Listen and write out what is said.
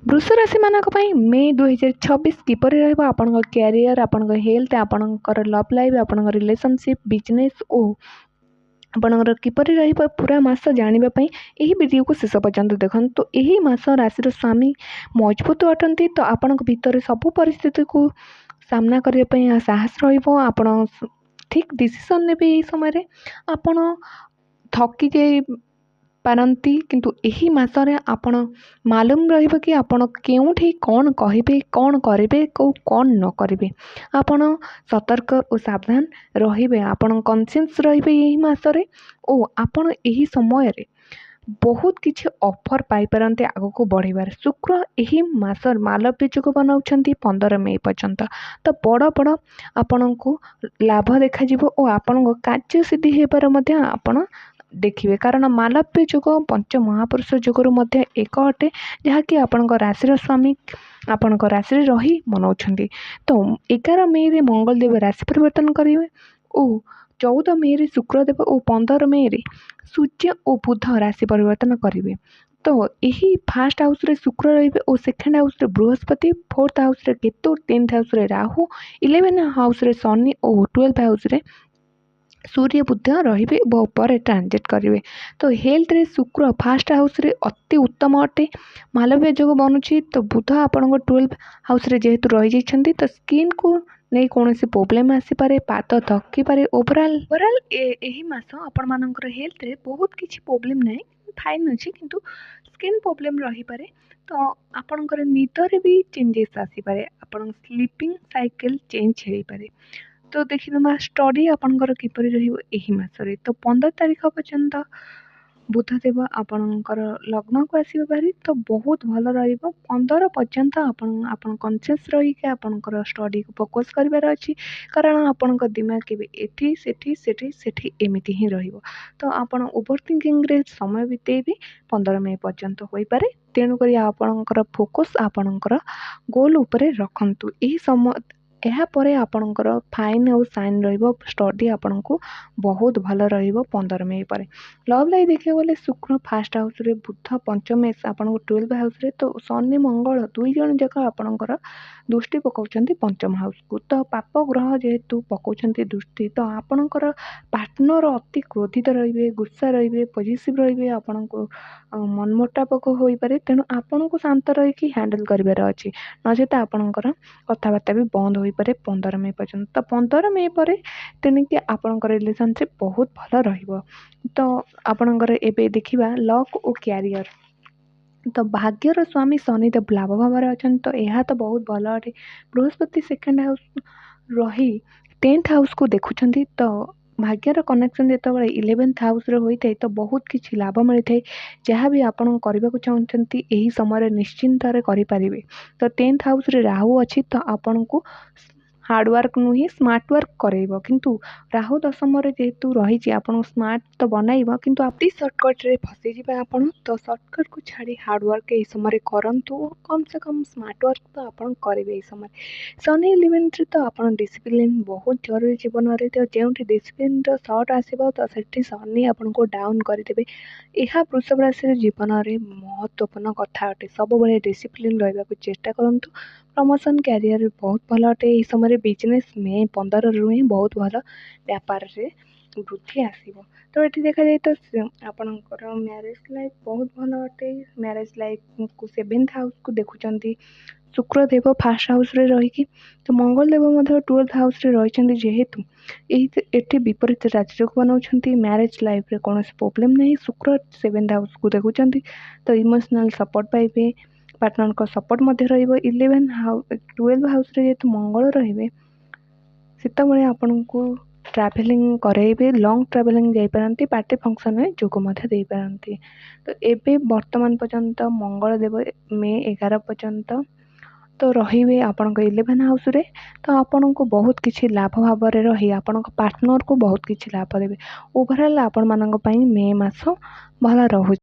वृष राशि मानक पई मे 2026 किपरि रहबो आपनक कैरियर आपनक हेल्थ आपनकर लव लाइफ आपनकर रिलेशनशिप बिजनेस ओ आपनकर किपरि रहबो पूरा मास जानिबा पई एही वीडियो को शेष पर्यंत देखंतु। तो एही मास राशि स्वामी मजबूत अटंती तो आपनक भीतर सब परिस्थिति को सामना करबा पई साहस रहइबो आपण ठीक डिसीजन नेबे एही समय रे आपण थकी जाई पारती किंतु एही मासरे आपण मालूम रहिबो कि आपण केउठी कौन कहिबे कौन करिबे कौन न करिबे आपण सतर्क और सावधान रहिबे आपण कॉन्शियस रहिबे एही मासरे ओ आपण एही समय रे बहुत किछि ऑफर पाई पारंते आगो को बढ़िबार शुक्र एही मासर मालव्य जुग बनाउछंती 15 मई पर्यंत तो बड़ बड़ आपण को लाभ देखा जिवो ओ आपण कार्य सिद्धि हेबार मध्य आपण देखिए कारण मालव्य जुग पंच महापुरुष जुगर मध्य एक अटे जहाँकि आपणक राशि स्वामी आपणक राशि रही मनाउछंती। तो 11 मई रे मंगल देव राशि परिवर्तन करेंगे और 14 मई रे शुक्रदेव और 15 मई रे सूर्य और बुध राशि परिवर्तन करेंगे। तो यही फास्ट हाउस रे शुक्र रहिबे और सेकेंड हाउस रे बृहस्पति फोर्थ हाउस रे केतु 10th हाउस रे राहु 11 हाउस रे शनि और 12th हाउस रे सूर्य बुध रहिबे पर ट्रांजिट करेंगे। तो हेल्थ रे शुक्र फास्ट हाउस रे अति उत्तम अटे मालव्य जोग बनुची। तो बुध आपण 12 हाउस रे जेहेतु रही जाइछंती तो स्किन को नहीं कौन सी प्रोब्लेम आसी पारे पाद थकी पारे ओवरऑल एही मास आपण मानकर हेल्थ रे बहुत किछि प्रोब्लेम नहीं फाइन अछि किंतु स्किन प्रोब्लेम रही पारे। तो आपणकर निदरे भी चेंजेस आसी पारे आपण स्लीपिंग साइकिल चेंज हेई पारे। तो देखिनमा स्टडी आपणकर किपरि रहिबो एही मासरे। तो 15 तारिख पर्यंत बुधदेव आपणकर लग्न को आसीबे बारी तो बहुत भल रहिबो 15 पर्यंत आपण कॉन्शियस रही के आपणकर स्टडी को फोकस करिवार अछि कारण आपणकर दिमाग के एठी सेठी सेठी सेठी एमिति ही रहिबो। तो आपण ओवर थिंकिंग रे समय बितेबे 15 मई पर्यंत होई पारे तेणु करी आपणकर फोकस आपणकर गोल उपरे रखंतु। एही समय ଏହା ପରେ ଆପଣଙ୍କର ଫାଇନ୍ ଆଉ ସାଇନ୍ ରହିବ ଷ୍ଟଡ଼ି ଆପଣଙ୍କୁ ବହୁତ ଭଲ ରହିବ 15 ମେ ପରେ। ଲଭ୍ ଲାଇଫ୍ ଦେଖିବାକୁ ଗଲେ ଶୁକ୍ର ଫାଷ୍ଟ ହାଉସ୍ରେ ବୁଧ ପଞ୍ଚମ ଆପଣଙ୍କୁ 12 ହାଉସ୍ରେ ତ ଶନି ମଙ୍ଗଳ ଦୁଇ ଜଣ ଯାକ ଆପଣଙ୍କର ଦୃଷ୍ଟି ପକାଉଛନ୍ତି ପଞ୍ଚମ ହାଉସ୍କୁ। ତ ପାପ ଗ୍ରହ ଯେହେତୁ ପକାଉଛନ୍ତି ଦୃଷ୍ଟି ତ ଆପଣଙ୍କର ପାର୍ଟନର ଅତି କ୍ରୋଧିତ ରହିବେ ଗୁସ୍ସା ରହିବେ ପଜିଟିଭ୍ ରହିବେ ଆପଣଙ୍କୁ ମନମୋଟାପକ ହୋଇପାରେ ତେଣୁ ଆପଣଙ୍କୁ ଶାନ୍ତ ରହିକି ହ୍ୟାଣ୍ଡେଲ୍ କରିବାର ଅଛି ନଚେତ ଆପଣଙ୍କର କଥାବାର୍ତ୍ତା ବି ବନ୍ଦ ହୋଇପାରେ 15 ମେ पर्यंत। तो 15 मई पर तेणिक आपणकर रिलेशनशिप बहुत भल रहिबो। तो आपणकर एबे देखिबा लक और कैरियर तो भाग्यर स्वामी शनिदेव लाभ भाव अच्छा तो यह तो बहुत भल अटे बृहस्पति सेकेंड हाउस रही 10th हाउस को देखुं तो भाग्यर कनेक्शन जो 11th हाउस होता है तो बहुत किसी लाभ मिलता है जहाँ भी आप करने को चाहते यही समय निश्चिंत करें। तो 10th हाउस रे राहु अच्छी तो आपण को हार्डवर्क नुहे स्मार्ट वर्क करेब किंतु राहु दशम जेहेतु रही स्मार्ट तो बनइब किंतु आप सर्टकट रे फसी जाए आपण तो सर्टकट को छाड़ी हार्डवर्क यही समय करूँ कम से कम स्मार्ट वर्क तो आप करेंगे। समय शनि 11th तो आप डिसिप्लिन बहुत जरूरी जीवन में तो जो डिसिप्लिन सर्ट आसो तो से शनि आपको डाउन करदे। यह वृषभ राशि जीवन में महत्वपूर्ण कथा अटे सब डिसिप्लिन रहा चेष्टा करूँ। प्रमोशन कैरियर बहुत भल अटे यही समय बिजनेस मे 15 रु ही बहुत भल व्यापार रे वृद्धि आसीबो। तो ये देखा जाए तो आपणकर मैरिज लाइफ बहुत भल अटे मैरिज लाइफ को 7th हाउस को देखुंत शुक्रदेव फास्ट हाउस रे रही तो मंगल देव 12th हाउस रे रही जेहेतु ये विपरीत राजयोग बनाऊँ मैरिज लाइफ रे कौन प्रोब्लेम नहीं शुक्र 7th हाउस को देखुं तो इमोशनल सपोर्ट पाइबे पार्टनर को सपोर्ट मध्य रहिबो 12 हाउस रे जेहेतु मंगल रहिबे सेतबेले आपनको ट्रैवलिंग करेबे लॉन्ग ट्रैवलिंग जाई पारंती पार्टी फंक्शन में जोग मध्य दे पारंती। तो एबे वर्तमान पर्यंत मंगल देव मे 11 पर्यंत तो रहिबे आपन 11 हाउस रे तो आपन को बहुत किछि लाभ भाव रे रही आपन पार्टनर को बहुत किछि लाभ देबे ओवरऑल आपन मानक पई मे मास भला रहु।